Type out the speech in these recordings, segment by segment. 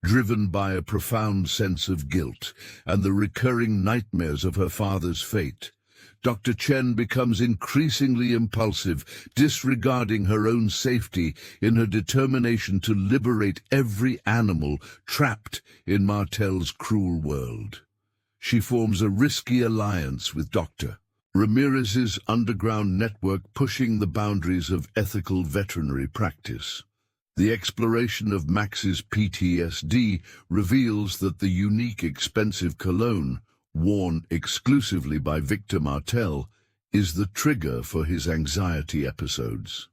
Driven by a profound sense of guilt and the recurring nightmares of her father's fate, Dr. Chen becomes increasingly impulsive, disregarding her own safety in her determination to liberate every animal trapped in Martel's cruel world. She forms a risky alliance with Dr. Ramirez's underground network, pushing the boundaries of ethical veterinary practice. The exploration of Max's PTSD reveals that the unique, expensive cologne, worn exclusively by Victor Martel, is the trigger for his anxiety episodes.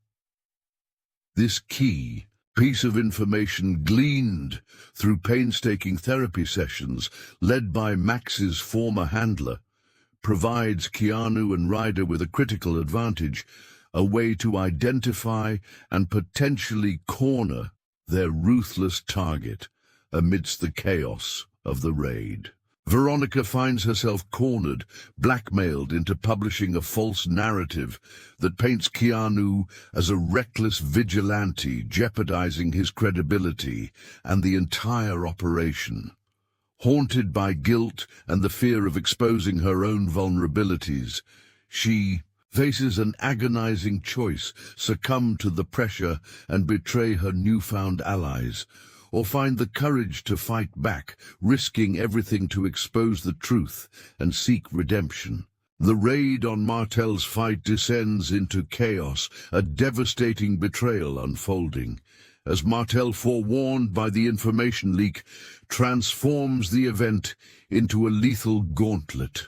This key piece of information, gleaned through painstaking therapy sessions led by Max's former handler, provides Keanu and Ryder with a critical advantage, a way to identify and potentially corner their ruthless target amidst the chaos of the raid. Veronica finds herself cornered, blackmailed into publishing a false narrative that paints Keanu as a reckless vigilante, jeopardizing his credibility and the entire operation. Haunted by guilt and the fear of exposing her own vulnerabilities, she faces an agonizing choice: succumb to the pressure and betray her newfound allies, or find the courage to fight back, risking everything to expose the truth and seek redemption. The raid on Martel's fight descends into chaos, a devastating betrayal unfolding, as Martel, forewarned by the information leak, transforms the event into a lethal gauntlet.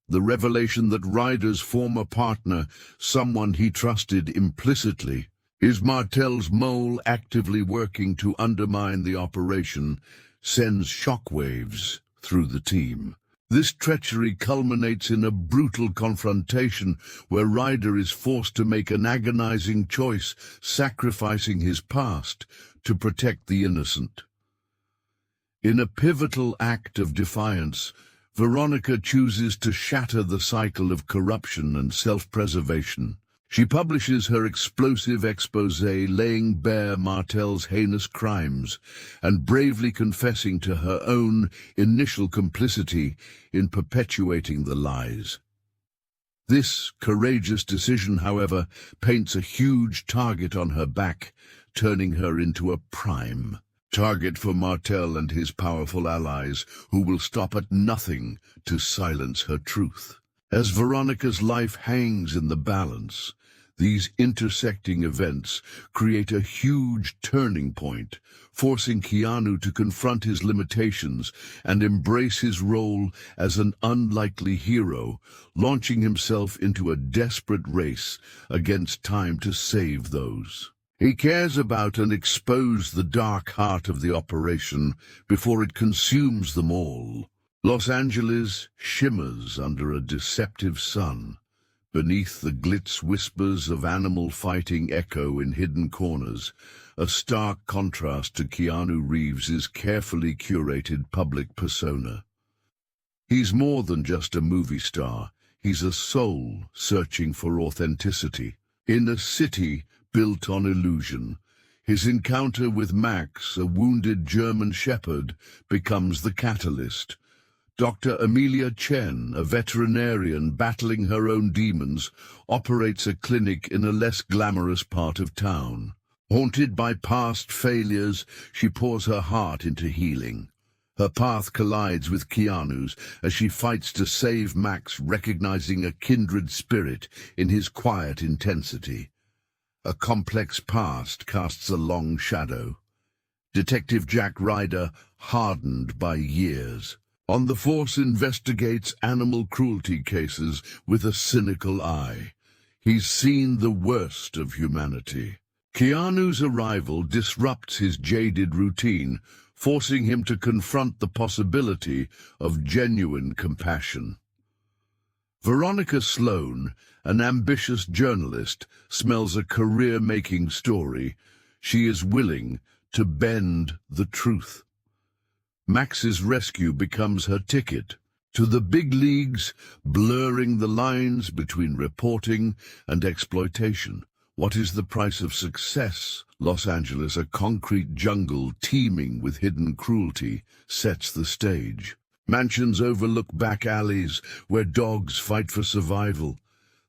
The revelation that Ryder's former partner, someone he trusted implicitly, is Martel's mole actively working to undermine the operation, sends shockwaves through the team. This treachery culminates in a brutal confrontation where Ryder is forced to make an agonizing choice, sacrificing his past to protect the innocent. In a pivotal act of defiance, Veronica chooses to shatter the cycle of corruption and self-preservation. She publishes her explosive exposé laying bare Martel's heinous crimes and bravely confessing to her own initial complicity in perpetuating the lies. This courageous decision, however, paints a huge target on her back, turning her into a prime target for Martel and his powerful allies, who will stop at nothing to silence her truth. As Veronica's life hangs in the balance, these intersecting events create a huge turning point, forcing Keanu to confront his limitations and embrace his role as an unlikely hero, launching himself into a desperate race against time to save those he cares about and expose the dark heart of the operation before it consumes them all. Los Angeles shimmers under a deceptive sun. Beneath the glitz, whispers of animal fighting echo in hidden corners, a stark contrast to Keanu Reeves' carefully curated public persona. He's more than just a movie star. He's a soul searching for authenticity. In a city built on illusion, his encounter with Max, a wounded German shepherd, becomes the catalyst. Dr. Amelia Chen, a veterinarian battling her own demons, operates a clinic in a less glamorous part of town. Haunted by past failures, she pours her heart into healing. Her path collides with Keanu's as she fights to save Max, recognizing a kindred spirit in his quiet intensity. A complex past casts a long shadow. Detective Jack Ryder, hardened by years, on the force, investigates animal cruelty cases with a cynical eye. He's seen the worst of humanity. Keanu's arrival disrupts his jaded routine, forcing him to confront the possibility of genuine compassion. Veronica Sloan, an ambitious journalist, smells a career-making story. She is willing to bend the truth. Max's rescue becomes her ticket to the big leagues, blurring the lines between reporting and exploitation. What is the price of success Los Angeles, a concrete jungle teeming with hidden cruelty, sets the stage. Mansions overlook back alleys where dogs fight for survival.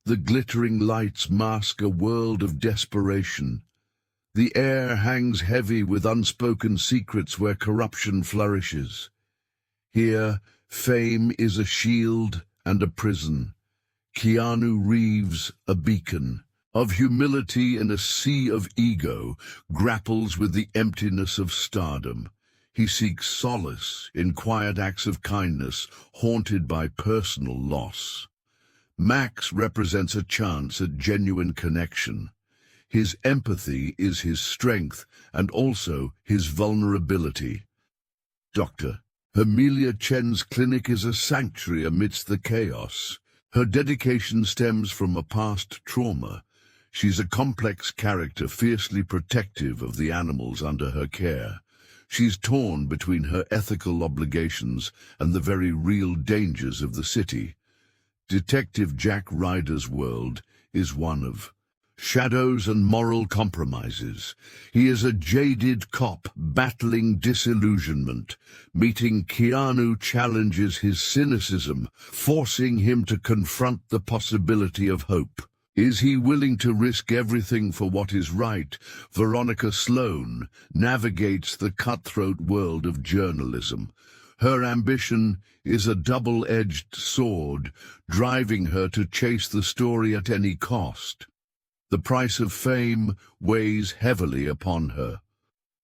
The glittering lights mask a world of desperation. The air hangs heavy with unspoken secrets where corruption flourishes. Here, fame is a shield and a prison. Keanu Reeves, a beacon of humility in a sea of ego, grapples with the emptiness of stardom. He seeks solace in quiet acts of kindness, haunted by personal loss. Max represents a chance at genuine connection. His empathy is his strength and also his vulnerability. Dr. Amelia Chen's clinic is a sanctuary amidst the chaos. Her dedication stems from a past trauma. She's a complex character, fiercely protective of the animals under her care. She's torn between her ethical obligations and the very real dangers of the city. Detective Jack Ryder's world is one of shadows and moral compromises. He is a jaded cop battling disillusionment. Meeting Keanu challenges his cynicism, forcing him to confront the possibility of hope. Is he willing to risk everything for what is right? Veronica Sloan navigates the cutthroat world of journalism. Her ambition is a double-edged sword, driving her to chase the story at any cost. The price of fame weighs heavily upon her.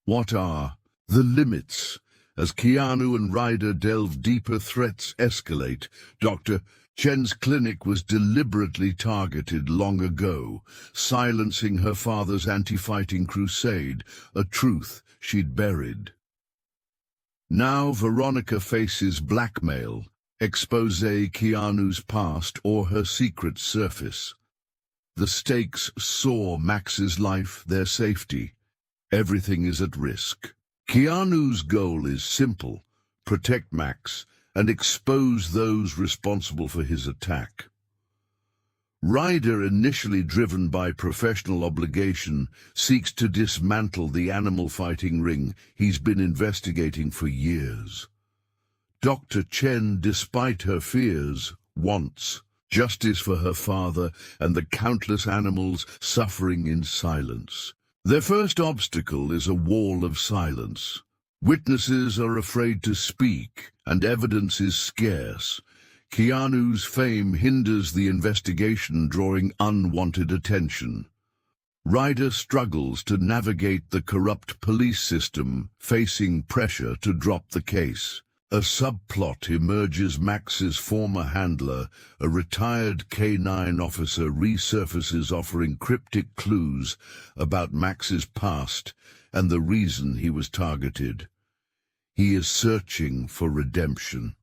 What are the limits? As Keanu and Ryder delve deeper, threats escalate. Dr. Chen's clinic was deliberately targeted long ago, silencing her father's anti-fighting crusade, a truth she'd buried. Now Veronica faces blackmail, expose Keanu's past or her secrets surface. The stakes soar: Max's life, their safety. Everything is at risk. Keanu's goal is simple: protect Max and expose those responsible for his attack. Ryder, initially driven by professional obligation, seeks to dismantle the animal fighting ring he's been investigating for years. Dr. Chen, despite her fears, wants justice for her father and the countless animals suffering in silence. Their first obstacle is a wall of silence. Witnesses are afraid to speak, and evidence is scarce. Keanu's fame hinders the investigation, drawing unwanted attention. Ryder struggles to navigate the corrupt police system, facing pressure to drop the case. A subplot emerges: Max's former handler, a retired K-9 officer, resurfaces, offering cryptic clues about Max's past and the reason he was targeted. He is searching for redemption.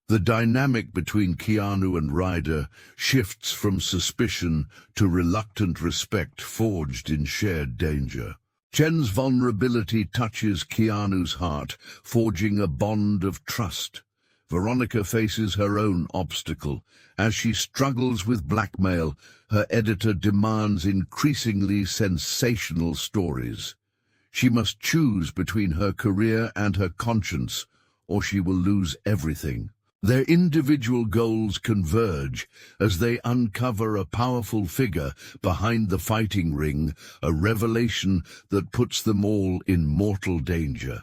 The dynamic between Keanu and Ryder shifts from suspicion to reluctant respect, forged in shared danger. Chen's vulnerability touches Keanu's heart, forging a bond of trust. Veronica faces her own obstacle. As she struggles with blackmail, her editor demands increasingly sensational stories. She must choose between her career and her conscience, or she will lose everything. Their individual goals converge as they uncover a powerful figure behind the fighting ring, a revelation that puts them all in mortal danger.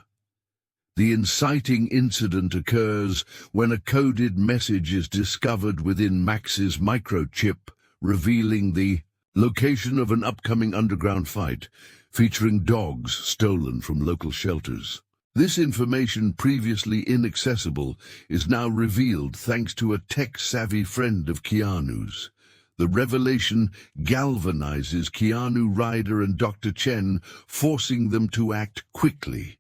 The inciting incident occurs when a coded message is discovered within Max's microchip, revealing the location of an upcoming underground fight, featuring dogs stolen from local shelters. This information, previously inaccessible, is now revealed thanks to a tech-savvy friend of Keanu's. The revelation galvanizes Keanu, Ryder, and Dr. Chen, forcing them to act quickly.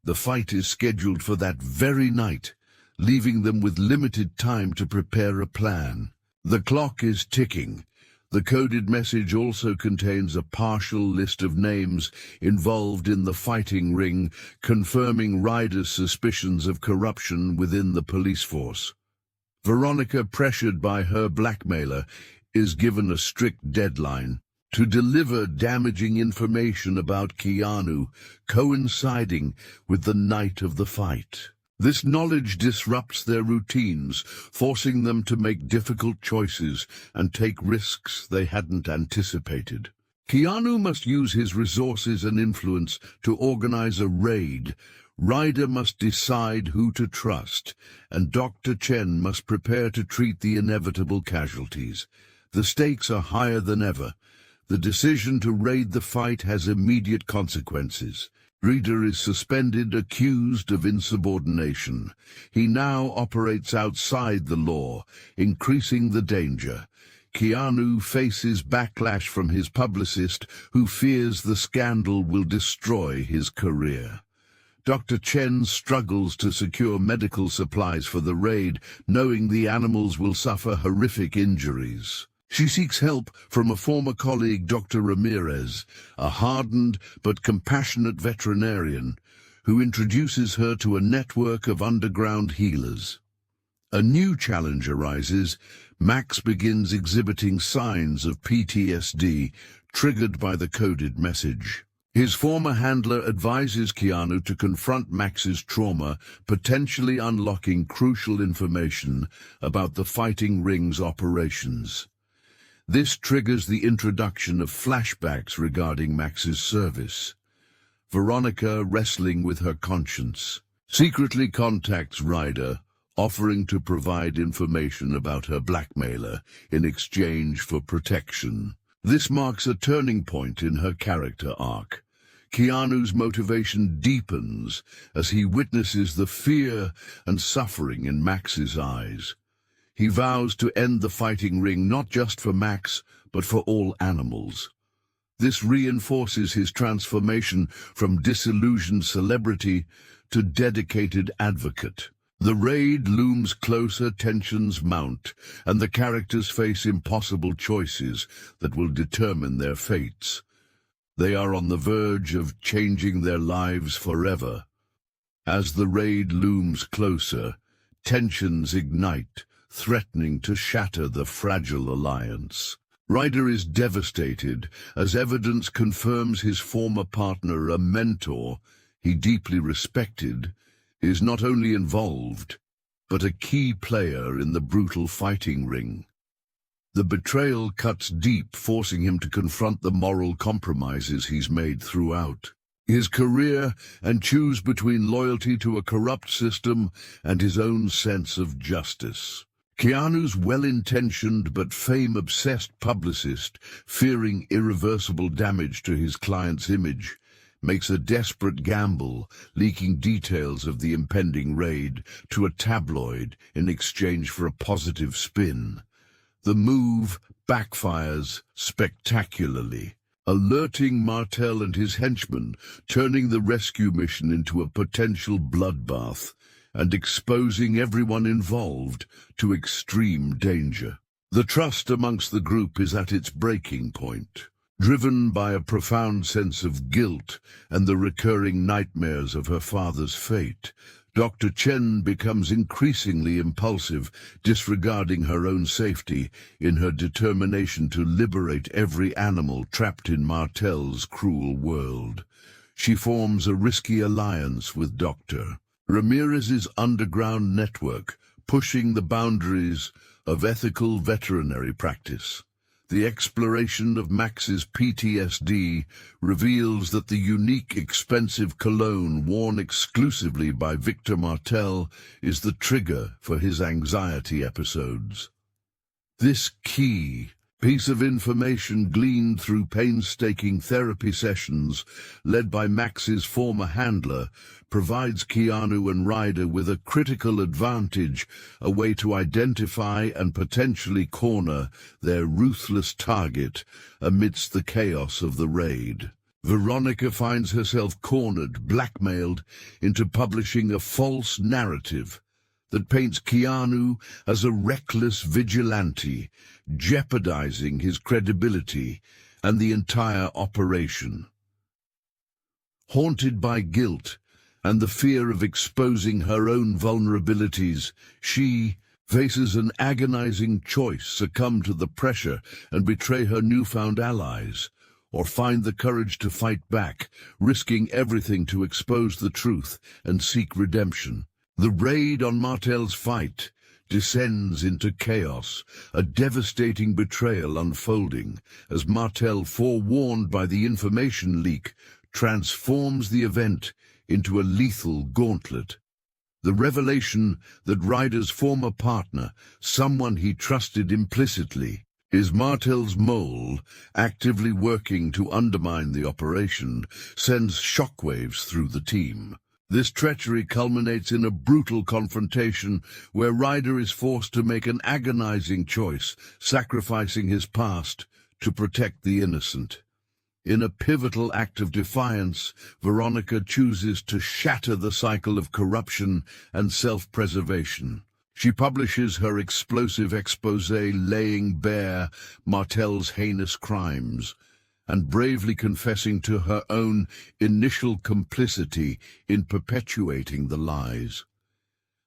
The fight is scheduled for that very night, leaving them with limited time to prepare a plan. The clock is ticking. The coded message also contains a partial list of names involved in the fighting ring, confirming Ryder's suspicions of corruption within the police force. Veronica, pressured by her blackmailer, is given a strict deadline: to deliver damaging information about Keanu, coinciding with the night of the fight. This knowledge disrupts their routines, forcing them to make difficult choices and take risks they hadn't anticipated. Keanu must use his resources and influence to organize a raid. Ryder must decide who to trust, and Dr. Chen must prepare to treat the inevitable casualties. The stakes are higher than ever. The decision to raid the fight has immediate consequences. Ryder is suspended, accused of insubordination. He now operates outside the law, increasing the danger. Keanu faces backlash from his publicist, who fears the scandal will destroy his career. Dr. Chen struggles to secure medical supplies for the raid, knowing the animals will suffer horrific injuries. She seeks help from a former colleague, Dr. Ramirez, a hardened but compassionate veterinarian, who introduces her to a network of underground healers. A new challenge arises. Max begins exhibiting signs of PTSD, triggered by the coded message. His former handler advises Keanu to confront Max's trauma, potentially unlocking crucial information about the fighting ring's operations. This triggers the introduction of flashbacks regarding Max's service. Veronica, wrestling with her conscience, secretly contacts Ryder, offering to provide information about her blackmailer in exchange for protection. This marks a turning point in her character arc. Keanu's motivation deepens as he witnesses the fear and suffering in Max's eyes. He vows to end the fighting ring not just for Max, but for all animals. This reinforces his transformation from disillusioned celebrity to dedicated advocate. The raid looms closer, tensions mount, and the characters face impossible choices that will determine their fates. They are on the verge of changing their lives forever. As the raid looms closer, tensions ignite, threatening to shatter the fragile alliance. Ryder is devastated as evidence confirms his former partner, a mentor he deeply respected, is not only involved, but a key player in the brutal fighting ring. The betrayal cuts deep, forcing him to confront the moral compromises he's made throughout his career and choose between loyalty to a corrupt system and his own sense of justice. Keanu's well-intentioned but fame-obsessed publicist, fearing irreversible damage to his client's image, makes a desperate gamble, leaking details of the impending raid to a tabloid in exchange for a positive spin. The move backfires spectacularly, alerting Martel and his henchmen, turning the rescue mission into a potential bloodbath and exposing everyone involved to extreme danger. The trust amongst the group is at its breaking point. Driven by a profound sense of guilt and the recurring nightmares of her father's fate, Dr. Chen becomes increasingly impulsive, disregarding her own safety in her determination to liberate every animal trapped in Martel's cruel world. She forms a risky alliance with Dr. Ramirez's underground network, pushing the boundaries of ethical veterinary practice. The exploration of Max's PTSD reveals that the unique, expensive cologne worn exclusively by Victor Martel is the trigger for his anxiety episodes. This key piece of information, gleaned through painstaking therapy sessions led by Max's former handler, provides Keanu and Ryder with a critical advantage, a way to identify and potentially corner their ruthless target amidst the chaos of the raid. Veronica finds herself cornered, blackmailed into publishing a false narrative that paints Keanu as a reckless vigilante, jeopardizing his credibility and the entire operation. Haunted by guilt and the fear of exposing her own vulnerabilities, she faces an agonizing choice: succumb to the pressure and betray her newfound allies, or find the courage to fight back, risking everything to expose the truth and seek redemption. The raid on Martel's fight descends into chaos, a devastating betrayal unfolding as Martel, forewarned by the information leak, transforms the event into a lethal gauntlet. The revelation that Ryder's former partner, someone he trusted implicitly, is Martel's mole, actively working to undermine the operation, sends shockwaves through the team. This treachery culminates in a brutal confrontation where Ryder is forced to make an agonizing choice, sacrificing his past to protect the innocent. In a pivotal act of defiance, Veronica chooses to shatter the cycle of corruption and self-preservation. She publishes her explosive exposé laying bare Martel's heinous crimes, and bravely confessing to her own initial complicity in perpetuating the lies.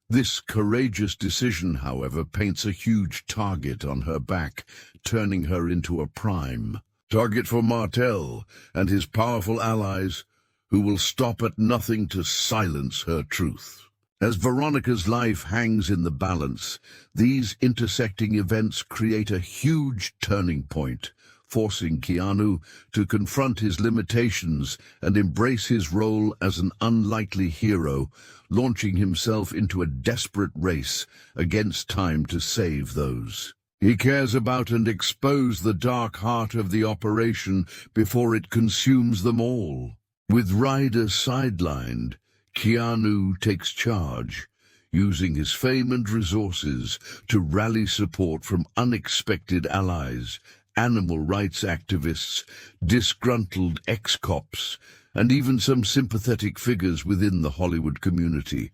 This courageous decision, however, paints a huge target on her back, turning her into a prime target for Martel and his powerful allies, who will stop at nothing to silence her truth. As Veronica's life hangs in the balance, these intersecting events create a huge turning point, forcing Keanu to confront his limitations and embrace his role as an unlikely hero, launching himself into a desperate race against time to save those he cares about and expose the dark heart of the operation before it consumes them all. With Ryder sidelined, Keanu takes charge, using his fame and resources to rally support from unexpected allies, animal rights activists, disgruntled ex-cops, and even some sympathetic figures within the Hollywood community.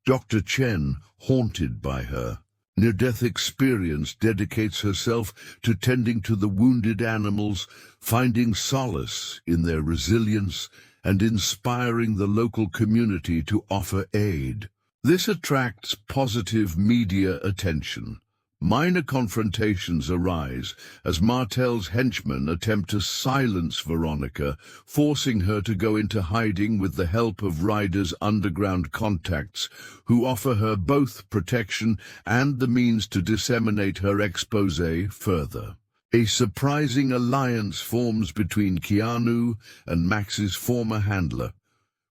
Dr. Chen, haunted by her near-death experience, dedicates herself to tending to the wounded animals, finding solace in their resilience and inspiring the local community to offer aid. This attracts positive media attention. Minor confrontations arise as Martel's henchmen attempt to silence Veronica, forcing her to go into hiding with the help of Ryder's underground contacts, who offer her both protection and the means to disseminate her exposé further. A surprising alliance forms between Keanu and Max's former handler,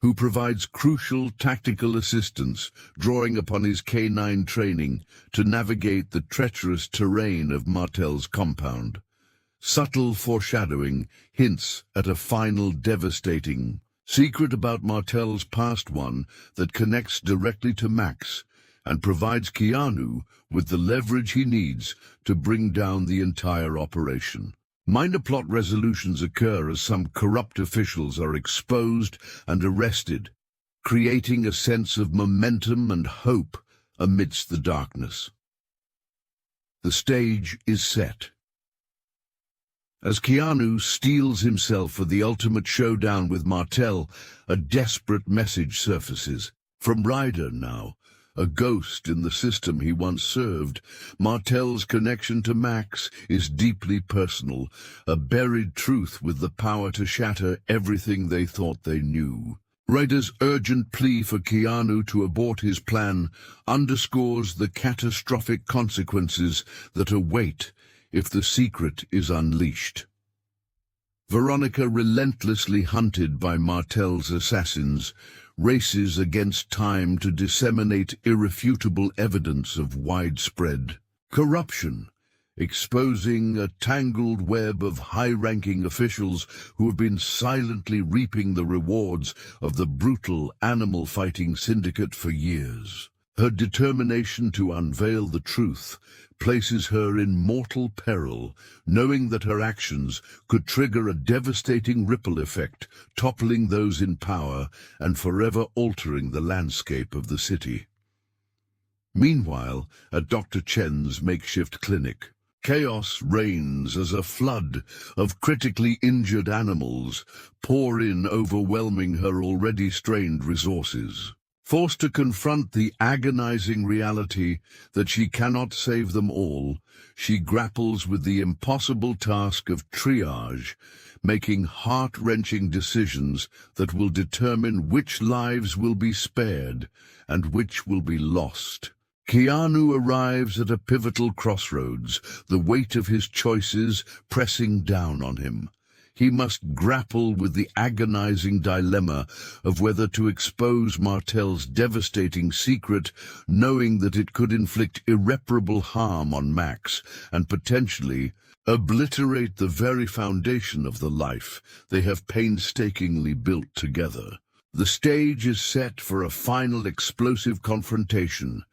who provides crucial tactical assistance, drawing upon his canine training to navigate the treacherous terrain of Martel's compound. Subtle foreshadowing hints at a final devastating secret about Martel's past, one that connects directly to Max and provides Keanu with the leverage he needs to bring down the entire operation. Minor plot resolutions occur as some corrupt officials are exposed and arrested, creating a sense of momentum and hope amidst the darkness. The stage is set. As Keanu steels himself for the ultimate showdown with Martel, a desperate message surfaces. From Ryder now, a ghost in the system he once served, Martel's connection to Max is deeply personal, a buried truth with the power to shatter everything they thought they knew. Ryder's urgent plea for Keanu to abort his plan underscores the catastrophic consequences that await if the secret is unleashed. Veronica, relentlessly hunted by Martel's assassins, races against time to disseminate irrefutable evidence of widespread corruption, exposing a tangled web of high-ranking officials who have been silently reaping the rewards of the brutal animal-fighting syndicate for years. Her determination to unveil the truth places her in mortal peril, knowing that her actions could trigger a devastating ripple effect, toppling those in power and forever altering the landscape of the city. Meanwhile, at Dr. Chen's makeshift clinic, chaos reigns as a flood of critically injured animals pour in, overwhelming her already strained resources. Forced to confront the agonizing reality that she cannot save them all, she grapples with the impossible task of triage, making heart-wrenching decisions that will determine which lives will be spared and which will be lost. Keanu arrives at a pivotal crossroads, the weight of his choices pressing down on him. He must grapple with the agonizing dilemma of whether to expose Martel's devastating secret, knowing that it could inflict irreparable harm on Max and potentially obliterate the very foundation of the life they have painstakingly built together. The stage is set for a final explosive confrontation,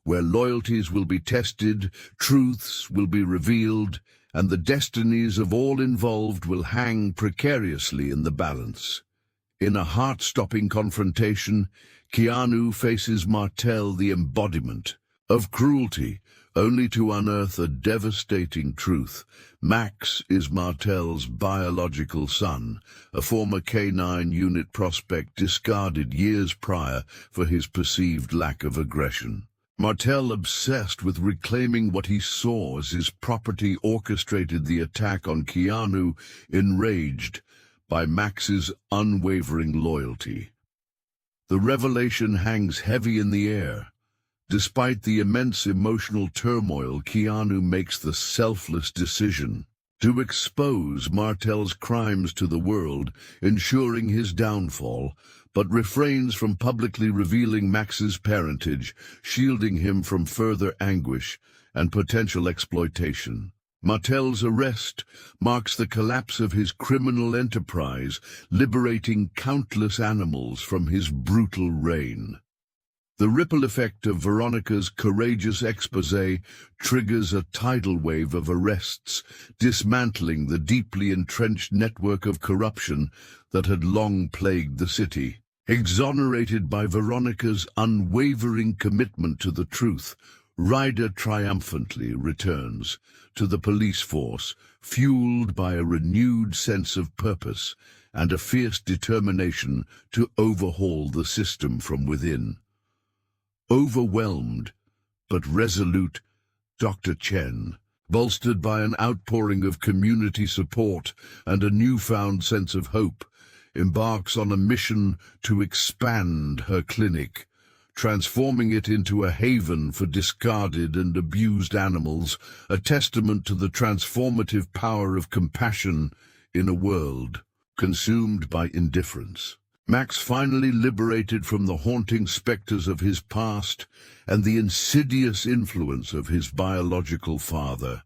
where loyalties will be tested, truths will be revealed, and the destinies of all involved will hang precariously in the balance. In a heart-stopping confrontation, Keanu faces Martel, the embodiment of cruelty, only to unearth a devastating truth. Max is Martel's biological son, a former K-9 unit prospect discarded years prior for his perceived lack of aggression. Martel, obsessed with reclaiming what he saw as his property, orchestrated the attack on Keanu, enraged by Max's unwavering loyalty. The revelation hangs heavy in the air. Despite the immense emotional turmoil, Keanu makes the selfless decision to expose Martel's crimes to the world, ensuring his downfall, but refrains from publicly revealing Max's parentage, shielding him from further anguish and potential exploitation. Martel's arrest marks the collapse of his criminal enterprise, liberating countless animals from his brutal reign. The ripple effect of Veronica's courageous exposé triggers a tidal wave of arrests, dismantling the deeply entrenched network of corruption that had long plagued the city. Exonerated by Veronica's unwavering commitment to the truth, Ryder triumphantly returns to the police force, fueled by a renewed sense of purpose and a fierce determination to overhaul the system from within. Overwhelmed, but resolute, Dr. Chen, bolstered by an outpouring of community support and a newfound sense of hope, embarks on a mission to expand her clinic, transforming it into a haven for discarded and abused animals, a testament to the transformative power of compassion in a world consumed by indifference. Max, finally liberated from the haunting specters of his past and the insidious influence of his biological father,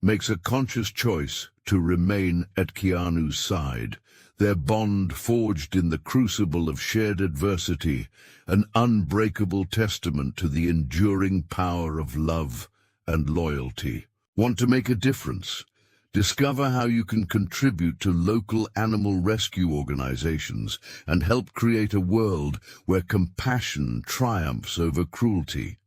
makes a conscious choice to remain at Keanu's side, their bond forged in the crucible of shared adversity, an unbreakable testament to the enduring power of love and loyalty. Want to make a difference? Discover how you can contribute to local animal rescue organizations and help create a world where compassion triumphs over cruelty.